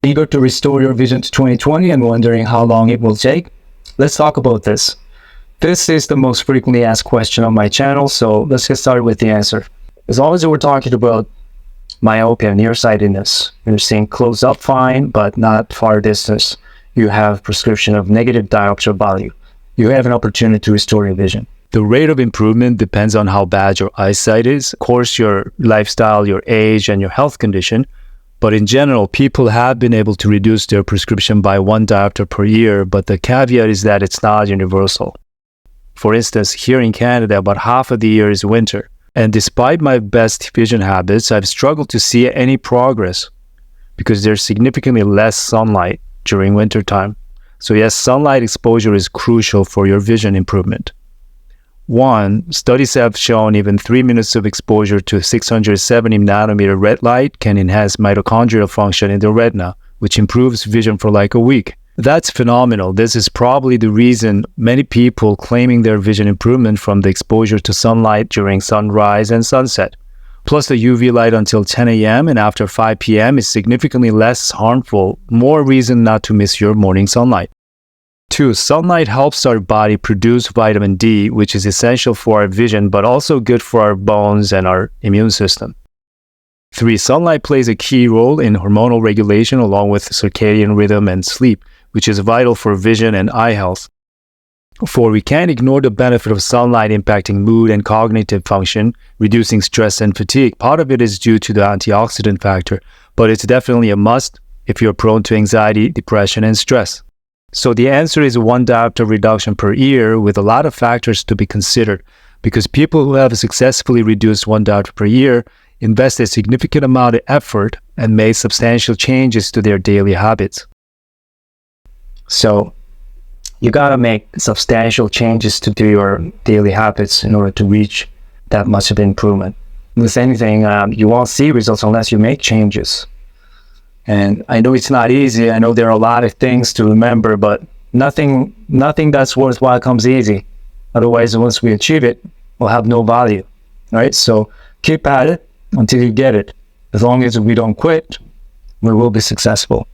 Eager to restore your vision to 2020 and wondering how long it will take? Let's talk about this. This is the most frequently asked question on my channel, so let's get started with the answer. As long as we're talking about myopia, nearsightedness, you're seeing close up fine, but not far distance. You have prescription of negative diopter value. You have an opportunity to restore your vision. The rate of improvement depends on how bad your eyesight is, of course, your lifestyle, your age, and your health condition. But in general, people have been able to reduce their prescription by 1 diopter per year, but the caveat is that it's not universal. For instance, here in Canada, about half of the year is winter. And despite my best vision habits, I've struggled to see any progress because there's significantly less sunlight during winter time. So yes, sunlight exposure is crucial for your vision improvement. Studies have shown even 3 minutes of exposure to 670 nanometer red light can enhance mitochondrial function in the retina, which improves vision for like a week. That's phenomenal. This is probably the reason many people claiming their vision improvement from the exposure to sunlight during sunrise and sunset. Plus the UV light until 10 a.m. and after 5 p.m. is significantly less harmful. More reason not to miss your morning sunlight. 2. Sunlight helps our body produce vitamin D, which is essential for our vision, but also good for our bones and our immune system. 3. Sunlight plays a key role in hormonal regulation along with circadian rhythm and sleep, which is vital for vision and eye health. 4. We can't ignore the benefit of sunlight impacting mood and cognitive function, reducing stress and fatigue. Part of it is due to the antioxidant factor, but it's definitely a must if you're prone to anxiety, depression, and stress. So the answer is 1 diopter reduction per year with a lot of factors to be considered, because people who have successfully reduced 1 diopter per year invest a significant amount of effort and made substantial changes to their daily habits. So you gotta make substantial changes to do your daily habits in order to reach that much of improvement. With anything, you won't see results unless you make changes. And I know it's not easy. I know there are a lot of things to remember, but nothing that's worthwhile comes easy. Otherwise, once we achieve it, we'll have no value, right? So keep at it until you get it. As long as we don't quit, we will be successful.